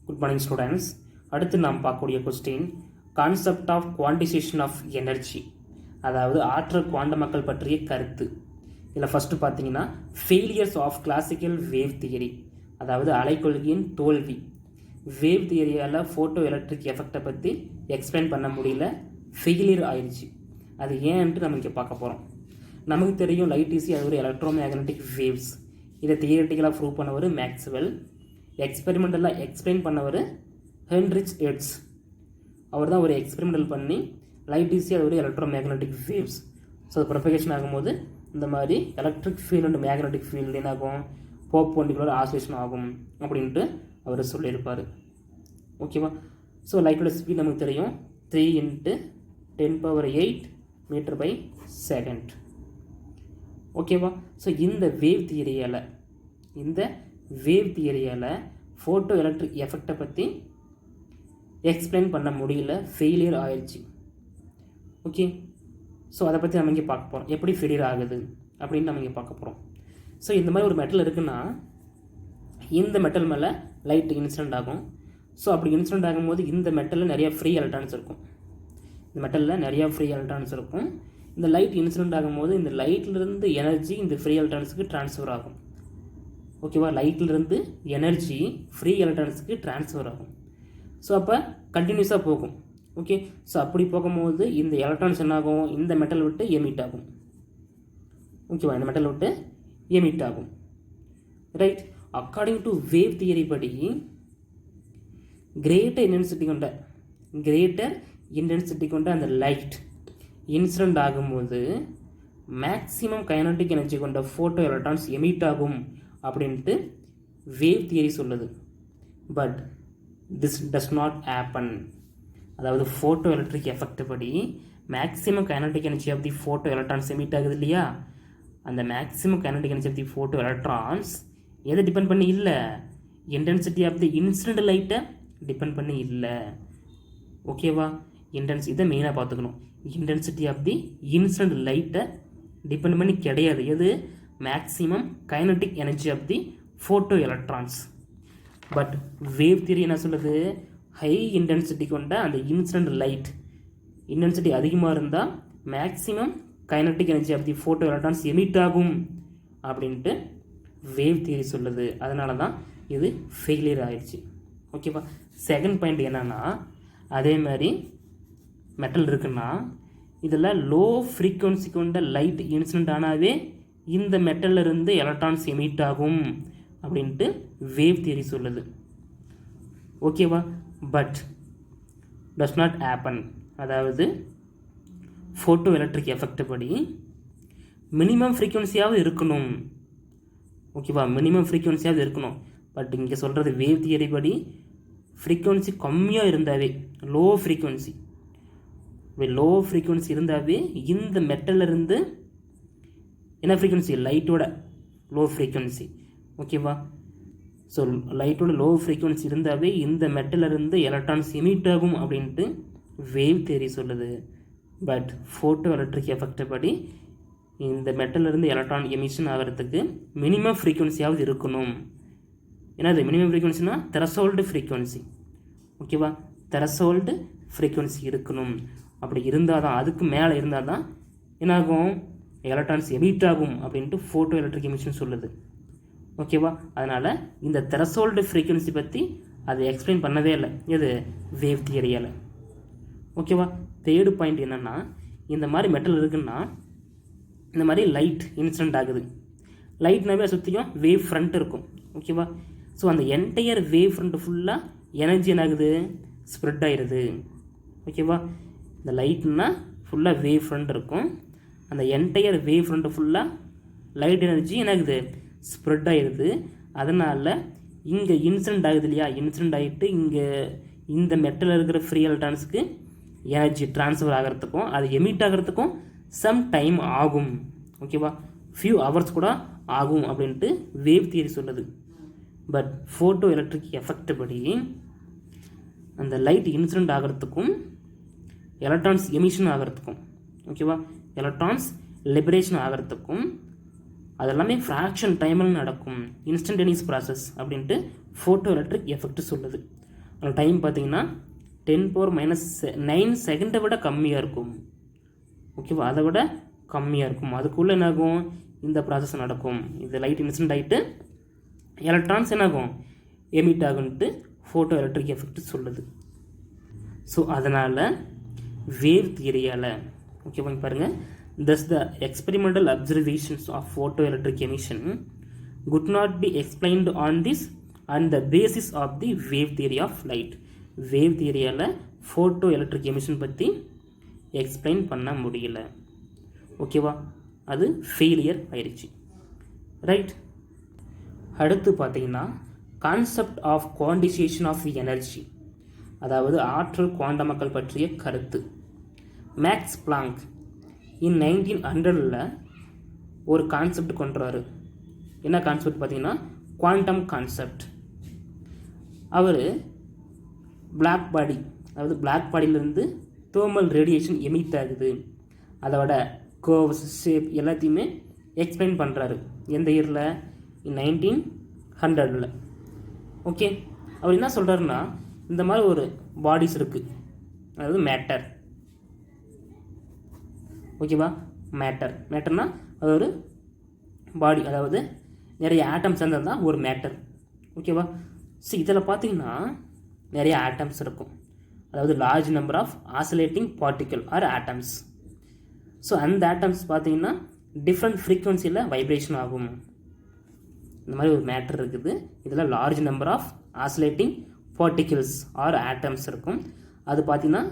Good morning students. அடுத்து நாம் பார்க்கக்கூடிய question concept of quantisation of energy, அதாவது ஆற்றல் குவாண்டமக்கள் பற்றிய கருத்து. இதில் ஃபஸ்ட்டு பார்த்தீங்கன்னா failures of classical wave theory, அதாவது அலைக்கொள்கையின் தோல்வி. வேவ் தியரியால் ஃபோட்டோ எலக்ட்ரிக் எஃபெக்டை பற்றி எக்ஸ்பிளைன் பண்ண முடியல, ஃபெயிலியர் ஆயிடுச்சு. அது ஏன்ட்டு நம்ம இங்கே பார்க்க போகிறோம். நமக்கு தெரியும் லைட் ஈஸி அது ஒரு எலக்ட்ரோ மேக்னட்டிக் வேவ்ஸ். இதை தியரிட்டிக்கலாக ப்ரூவ் பண்ணவர் மேக்ஸ்வெல், எக்ஸ்பெரிமெண்டலாக எக்ஸ்பிளைன் பண்ணவர் ஹென்ரிச் எர்ட்ஸ். அவர் தான் ஒரு எக்ஸ்பெரிமெண்டல் பண்ணி லைட் ஈஸி அது ஒரு எலக்ட்ரோ மேக்னட்டிக் வேவ்ஸ். ஸோ அது ப்ரொபகேஷன் ஆகும்போது இந்த மாதிரி electric field and magnetic field என்ன ஆகும், போப்பண்டிகுலர் ஆசோலேஷன் ஆகும் அப்படின்ட்டு அவர் சொல்லியிருப்பார். ஓகேவா? ஸோ லைட்டோட ஸ்பீட் நமக்கு தெரியும் 3 × 10⁸ மீட்டர்/செகண்ட். ஓகேவா? ஸோ இந்த வேவ் தியரியால் ஃபோட்டோ எலக்ட்ரிக் எஃபெக்டை பற்றி எக்ஸ்பிளைன் பண்ண முடியல, ஃபெயிலியர் ஆயிடுச்சு. ஓகே, ஸோ அதை பற்றி நம்ம இங்கே பார்க்க போகிறோம். எப்படி ஃபெயிலியர் ஆகுது அப்படின்னு நம்ம இங்கே பார்க்க போகிறோம். ஸோ இந்த மாதிரி ஒரு மெட்டல் இருக்குன்னா இந்த மெட்டல் மேலே லைட் இன்சிடென்ட் ஆகும். ஸோ அப்படி இன்சிடென்ட் ஆகும்போது இந்த மெட்டலில் நிறைய ஃப்ரீ எலக்ட்ரான்ஸ் இருக்கும். இந்த லைட் இன்சிடென்ட் ஆகும்போது இந்த லைட்லேருந்து எனர்ஜி இந்த ஃப்ரீ எலக்ட்ரான்ஸுக்கு ட்ரான்ஸ்ஃபர் ஆகும். ஓகேவா? லைட்லேருந்து எனர்ஜி ஃப்ரீ எலக்ட்ரான்ஸுக்கு ட்ரான்ஸ்ஃபர் ஆகும். ஸோ அப்போ கண்டினியூஸாக போகும். ஓகே, ஸோ அப்படி போகும்போது இந்த எலக்ட்ரான்ஸ் என்ன ஆகும், இந்த மெட்டல் விட்டு எமிட் ஆகும். ஓகேவா? இந்த மெட்டல் விட்டு எமிட் ஆகும். Right? According to wave theory படி கிரேட்டர் இன்டென்சிட்டி கொண்ட அந்த லைட் இன்சிடென்ட் ஆகும்போது மேக்ஸிமம் கைனடிக் எனர்ஜி கொண்ட ஃபோட்டோ எலக்ட்ரான்ஸ் எமிட் ஆகும் அப்படின்ட்டு வேவ் தியரி சொல்லுது. But this does not happen. அதாவது ஃபோட்டோ எலக்ட்ரிக் எஃபெக்ட் படி maximum kinetic energy of the photoelectrons emit ஆகுது இல்லையா, அந்த maximum kinetic energy of the photoelectrons எதை டிபெண்ட் பண்ணி இல்லை, இன்டென்சிட்டி ஆஃப் தி இன்சிடென்ட் லைட்டை டிபெண்ட் பண்ணி இல்லை. ஓகேவா? இதை மெயினாக பார்த்துக்கணும். இன்டென்சிட்டி ஆஃப் தி இன்சிடென்ட் லைட்டை டிபெண்ட் பண்ணி கிடையாது. எது? Maximum kinetic energy of the photoelectrons. But wave theory என்ன சொல்லுது, ஹை இன்டென்சிட்டி கொண்ட அந்த இன்சிடென்ட் லைட் இன்டென்சிட்டி அதிகமாக இருந்தால் maximum kinetic energy of the photoelectrons emit ஆகும் அப்படின்ட்டு வேவ் தியரி சொல்லுது. அதனால தான் இது ஃபெயிலியர் ஆயிடுச்சு. ஓகேவா? செகண்ட் பாயிண்ட் என்னன்னா, அதே மாதிரி மெட்டல் இருக்குன்னா இதில் லோ ஃப்ரீக்குவன்சி கொண்ட லைட் இன்சிடென்ட் ஆனாவே இந்த மெட்டலில் இருந்து எலக்ட்ரான்ஸ் எமிட் ஆகும் அப்படின்ட்டு வேவ் தியரி சொல்லுது. ஓகேவா? But does not happen. அதாவது ஃபோட்டோ எலக்ட்ரிக் எஃபெக்ட் படி மினிமம் ஃப்ரீக்குவன்சியாவது இருக்கணும். ஓகேவா? மினிமம் ஃப்ரீக்குவன்சியாவது இருக்கணும். பட் இங்கே சொல்கிறது வேவ் தியரி படி ஃப்ரீக்குவன்சி கம்மியாக இருந்தாவே, லோ ஃப்ரீக்குவன்சி இருந்தாவே இந்த மெட்டலிருந்து என்ன ஃப்ரீக்குவன்சி, லைட்டோட லோ ஃப்ரீக்குவன்சி. ஓகேவா? ஸோ லைட்டோட லோ ஃப்ரீக்குவன்சி இருந்தாவே இந்த மெட்டலிருந்து எலக்ட்ரான்ஸ் எமிட் ஆகும் அப்படின்ட்டு வேவ் தியரி சொல்லுது. பட் ஃபோட்டோ எலக்ட்ரிக் எஃபெக்ட் படி இந்த மெட்டலிருந்து எலக்ட்ரான் எமிஷன் ஆகிறதுக்கு மினிமம் ஃப்ரீக்குவன்சியாவது இருக்கணும். என்னது மினிமம் ஃப்ரீக்குவன்சினா த்ரெஷோல்டு ஃப்ரீக்குவன்சி. ஓகேவா? த்ரெஷோல்டு ஃப்ரீக்குவன்சி இருக்கணும். அப்படி இருந்தால் தான், அதுக்கு மேலே இருந்தால் தான் என்னாகும், எலக்ட்ரான்ஸ் எமிட் ஆகும் அப்படின்ட்டு ஃபோட்டோ எலக்ட்ரிக் எமிஷன் சொல்லுது. ஓகேவா? அதனால் இந்த த்ரெஷோல்டு ஃப்ரீக்குவன்சி பற்றி அதை எக்ஸ்பிளைன் பண்ணவே இல்லை, எது வேவ் தியரியால். ஓகேவா? தேர்டு பாயிண்ட் என்னென்னா, இந்த மாதிரி மெட்டல் இருக்குன்னா இந்த மாதிரி லைட் இன்சிடென்ட் ஆகுது. லைட்னாவே சுற்றியும் வேவ் ஃப்ரண்ட் இருக்கும். ஓகேவா? ஸோ அந்த என்டையர் வேவ் ஃப்ரண்ட்டு ஃபுல்லாக எனர்ஜி என்ன ஆகுது, ஸ்ப்ரெட் ஆகிடுது. ஓகேவா? இந்த லைட்னா ஃபுல்லாக வேவ் ஃப்ரண்ட் இருக்கும். அந்த என்டையர் வேவ் ஃப்ரண்ட்டு ஃபுல்லாக லைட் எனர்ஜி என்ன ஆகுது, ஸ்ப்ரெட் ஆகிடுது. அதனால் இங்கே இன்சிடென்ட் ஆகுது இல்லையா, இன்சிடென்ட் ஆகிட்டு இங்கே இந்த மெட்டலில் இருக்கிற ஃப்ரீ எலக்ட்ரான்ஸ்க்கு எனர்ஜி ட்ரான்ஸ்ஃபர் ஆகிறதுக்கும் அது எமிட் ஆகிறதுக்கும் சம் டைம் ஆகும். ஓகேவா? ஃபியூ ஹவர்ஸ் கூட ஆகும் அப்படின்ட்டு வேவ் தியரி சொல்லுது. பட் ஃபோட்டோ எலக்ட்ரிக் எஃபெக்ட் படி அந்த லைட் இன்சிடென்ட் ஆகிறதுக்கும் எலக்ட்ரான்ஸ் எமிஷன் ஆகிறதுக்கும், ஓகேவா, எலக்ட்ரான்ஸ் லிபரேஷன் ஆகிறதுக்கும் அதெல்லாமே ஃப்ராக்ஷன் டைமில் நடக்கும், இன்ஸ்டன்டேனியஸ் ப்ராசஸ் அப்படின்ட்டு ஃபோட்டோ எலக்ட்ரிக் எஃபெக்ட் சொல்லுது. டைம் பார்த்தீங்கன்னா 10⁻⁹ செகண்டை விட கம்மியாக இருக்கும். ஓகேவா, அதை விட கம்மியாக இருக்கும். அதுக்குள்ளே என்னாகும், இந்த ப்ராசஸ் நடக்கும். இது லைட் இன்சிடென்ட் ஆகிட்டு எலக்ட்ரான்ஸ் என்னாகும், எமிட் ஆகுன்ட்டு ஃபோட்டோ எலக்ட்ரிக் எஃபெக்ட் சொல்லுது. ஸோ அதனால் வேவ் தியரியால் ஓகேவா பாருங்கள், thus the experimental observations of photoelectric emission could not be explained on the basis of the wave theory of light. Wave தியரியால் photo electric emission பற்றி explain பண்ண முடியல. ஓகேவா, அது ஃபெயிலியர் ஆயிடுச்சு. ரைட். அடுத்து பார்த்தீங்கன்னா concept of quantisation of the energy, அதாவது ஆற்றல் குவாண்டமக்கள் பற்றிய கருத்து. மேக்ஸ் பிளாங்க் இன் 1900 ஒரு கான்செப்ட் கொண்டுறாரு. என்ன கான்செப்ட் பார்த்தீங்கன்னா குவாண்டம் கான்செப்ட். அவர் பிளாக் பாடி, அதாவது பிளாக் பாடியிலேருந்து தேர்மல் ரேடியேஷன் எமிட் ஆகுது, அதோட கர்வ்ஸ் ஷேப் எல்லாத்தையுமே எக்ஸ்பிளைன் பண்ணுறாரு. எந்த இயரில், 1900. ஓகே, அவர் என்ன சொல்கிறாருன்னா, இந்த மாதிரி ஒரு பாடிஸ் இருக்குது, அதாவது மேட்டர். ஓகேவா, மேட்டர்னா அது ஒரு பாடி, அதாவது நிறைய ஆட்டம்ஸ் இருந்தால் தான் ஒரு மேட்டர். ஓகேவா, ஸோ இதில் பார்த்தீங்கன்னா நிறைய ஆட்டம்ஸ் இருக்கும், அதாவது large number of oscillating particle or atoms. So அந்த ஆட்டம்ஸ் பார்த்தீங்கன்னா டிஃப்ரெண்ட் ஃப்ரீக்வன்சியில் வைப்ரேஷன் ஆகும். இந்த மாதிரி ஒரு மேட்டர் இருக்குது, இதில் large number of oscillating particles or atoms இருக்கும். அது பார்த்தீங்கன்னா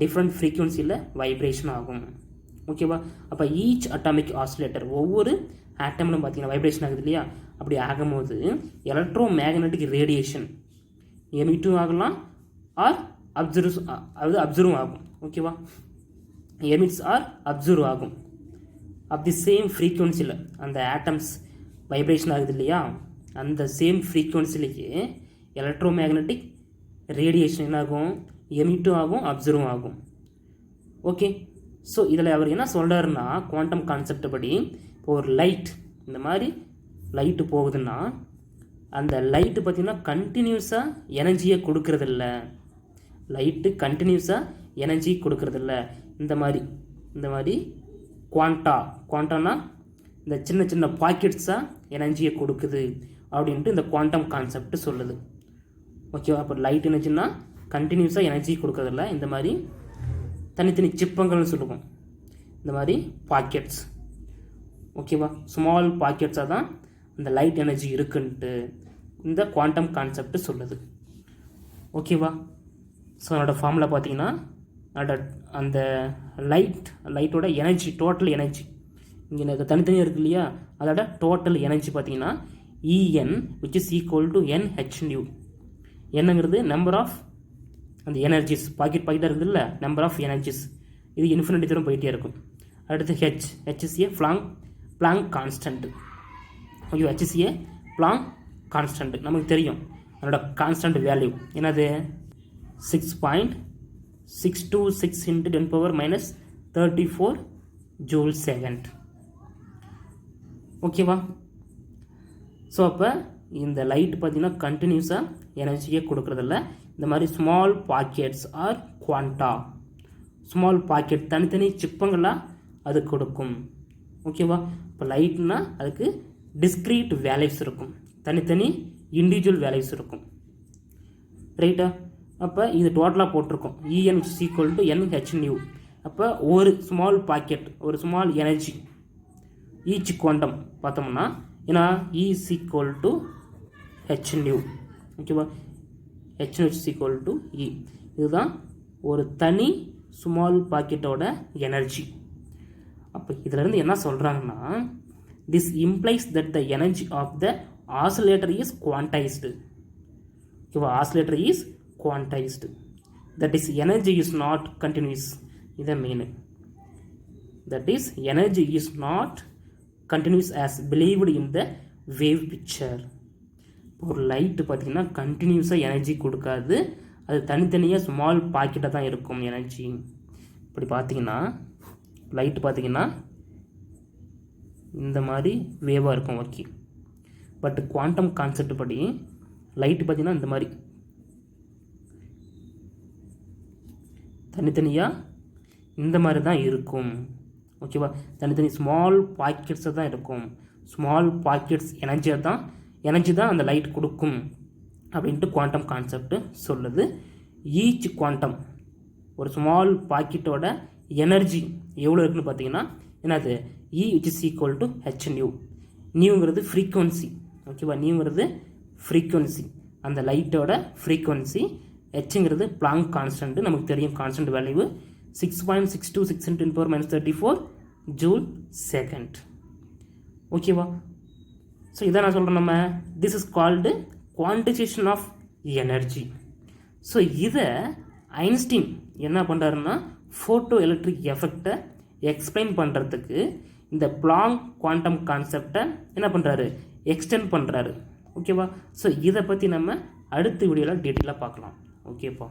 டிஃப்ரெண்ட் ஃப்ரீக்வன்சியில் வைப்ரேஷன் ஆகும். ஓகேவா, அப்போ ஈச் அட்டாமிக் ஆசிலேட்டர், ஒவ்வொரு ஆட்டம்னு பார்த்தீங்கன்னா வைப்ரேஷன் ஆகுது இல்லையா, அப்படி ஆகும்போது எலக்ட்ரோ மேக்னட்டிக் ரேடியேஷன் எமிட்டும் ஆகலாம் ஆர் அப்சர்வ் ஆகும். ஓகேவா, எமிட்ஸ் ஆர் அப்சர்வ் ஆகும். ஆஃப் தி சேம் ஃப்ரீக்வன்சியில் அந்த ஆட்டம்ஸ் வைப்ரேஷன் ஆகுது இல்லையா, அந்த சேம் ஃப்ரீக்வன்சிலேயே எலக்ட்ரோ மேக்னட்டிக் ரேடியேஷன் என்ன ஆகும், எமிட்டும் ஆகும் அப்சர்வும் ஆகும். ஓகே, ஸோ இதில் அவர் என்ன சொல்கிறாருன்னா, குவாண்டம் கான்செப்ட் படி இப்போ ஒரு லைட், இந்த மாதிரி லைட்டு போகுதுன்னா அந்த லைட்டு பார்த்திங்கன்னா கண்டினியூஸாக எனர்ஜியை கொடுக்கறதில்ல. லைட்டு கண்டினியூஸாக எனர்ஜி கொடுக்கறதில்ல. இந்த மாதிரி குவாண்டானா இந்த சின்ன சின்ன பாக்கெட்ஸாக எனர்ஜியை கொடுக்குது அப்படின்ட்டு இந்த குவாண்டம் கான்செப்ட் சொல்லுது. ஓகேவா, அப்போ லைட் எனர்ஜின்னா கண்டினியூஸாக எனர்ஜி கொடுக்கறதில்ல, இந்த மாதிரி தனித்தனி சிப்பங்கள்னு சொல்லுவோம், இந்த மாதிரி பாக்கெட்ஸ். ஓகேவா, ஸ்மால் பாக்கெட்ஸாக தான் இந்த லைட் எனர்ஜி இருக்குன்ட்டு இந்த குவாண்டம் கான்செப்ட் சொல்லுது. ஓகேவா, ஸோ அதோட ஃபார்முலா பார்த்தீங்கன்னா அந்த லைட்டோட எனர்ஜி, டோட்டல் எனர்ஜி, இங்கே தனித்தனியாக இருக்குது இல்லையா, அதோட டோட்டல் எனர்ஜி பார்த்தீங்கன்னா En which is equal to Nhν. என்னங்கிறது நம்பர் ஆஃப் அந்த எனர்ஜிஸ், பாக்கெட்டாக இருக்குது இல்லை, நம்பர் ஆஃப் எனர்ஜிஸ், இது இன்ஃபினிட்டி தூரம் போயிட்டே இருக்கும். அடுத்து H is a Planck constant. Okay, H is a Planck constant நமக்கு தெரியும். அதோட கான்ஸ்டன்ட் வேல்யூ என்னது, 6.626 × 10⁻34 ஜூல் செகண்ட். ஓகேவா, ஸோ அப்போ இந்த லைட் பார்த்தீங்கன்னா கண்டினியூஸாக எனர்ஜியே கொடுக்குறதில்ல, இந்த மாதிரி small packets are quanta, small packet தனித்தனி சிப்பங்களாக அது கொடுக்கும். ஓகேவா, இப்போ லைட்னா அதுக்கு டிஸ்க்ரீட் வேல்யூஸ் இருக்கும், தனித்தனி இண்டிவிஜுவல் வேல்யூஸ் இருக்கும். ரைட்டா, அப்போ இது டோட்டலாக போட்டிருக்கோம் En = Nhν. அப்போ ஒரு ஸ்மால் பாக்கெட், ஒரு ஸ்மால் எனர்ஜி ஈச் குவாண்டம் பார்த்தோம்னா ஏன்னா E = hν. ஓகேவா, hν = E. இதுதான் ஒரு தனி ஸ்மால் பாக்கெட்டோட எனர்ஜி. அப்போ இதிலிருந்து என்ன சொல்கிறாங்கன்னா, this implies that the energy of the oscillator is quantized. ஓகேவா, oscillator is quantized, that is energy is not continuous. இதை மெயின், that is energy is not continuous as believed in the wave picture. ஒரு light பார்த்திங்கன்னா கண்டினியூஸாக energy கொடுக்காது, அது தனித்தனியாக small பாக்கெட்டாக தான் இருக்கும் எனர்ஜி. இப்படி பார்த்திங்கன்னா லைட்டு பார்த்திங்கன்னா இந்த மாதிரி வேவாக இருக்கும் ஒர்க்கிங். பட் குவாண்டம் கான்செப்ட் படி லைட்டு பார்த்திங்கன்னா இந்த மாதிரி தனித்தனியாக இந்த மாதிரி தான் இருக்கும். ஓகேவா, தனித்தனி ஸ்மால் பாக்கெட்ஸை தான் இருக்கும். ஸ்மால் பாக்கெட்ஸ் எனர்ஜி தான் அந்த லைட் கொடுக்கும் அப்படின்ட்டு குவாண்டம் கான்செப்ட் சொல்லுது. ஈச் குவாண்டம் ஒரு ஸ்மால் பாக்கெட்டோட எனர்ஜி எவ்வளோ இருக்குன்னு பார்த்தீங்கன்னா என்னது, E which is equal to h nu. நியூங்கிறது ஃப்ரீக்குவன்சி. ஓகேவா, நியூங்கிறது ஃப்ரீக்குவன்சி, அந்த லைட்டோட ஃப்ரீக்குவன்சி. ஹெச்ங்கிறது பிளாங்க் கான்ஸ்டன்ட், நமக்கு தெரியும் கான்ஸ்டன்ட் வேல்யூ 6.626 × 10⁻34 ஜூல் செகண்ட். ஓகேவா, ஸோ இதை நான் சொல்கிறேன் நம்ம, this is called quantisation of energy. So இதை ஐன்ஸ்டீன் என்ன பண்ணுறாருன்னா ஃபோட்டோ எலக்ட்ரிக் எஃபெக்டை எக்ஸ்பிளைன் பண்ணுறதுக்கு இந்த பிளாங்க் குவாண்டம் கான்செப்டை என்ன பண்ணுறாரு, எக்ஸ்டெண்ட் பண்ணுறாரு. ஓகேவா, ஸோ இதை பற்றி நம்ம அடுத்த வீடியோவில் டீட்டெயிலாக பார்க்கலாம். ஓகேப்பா.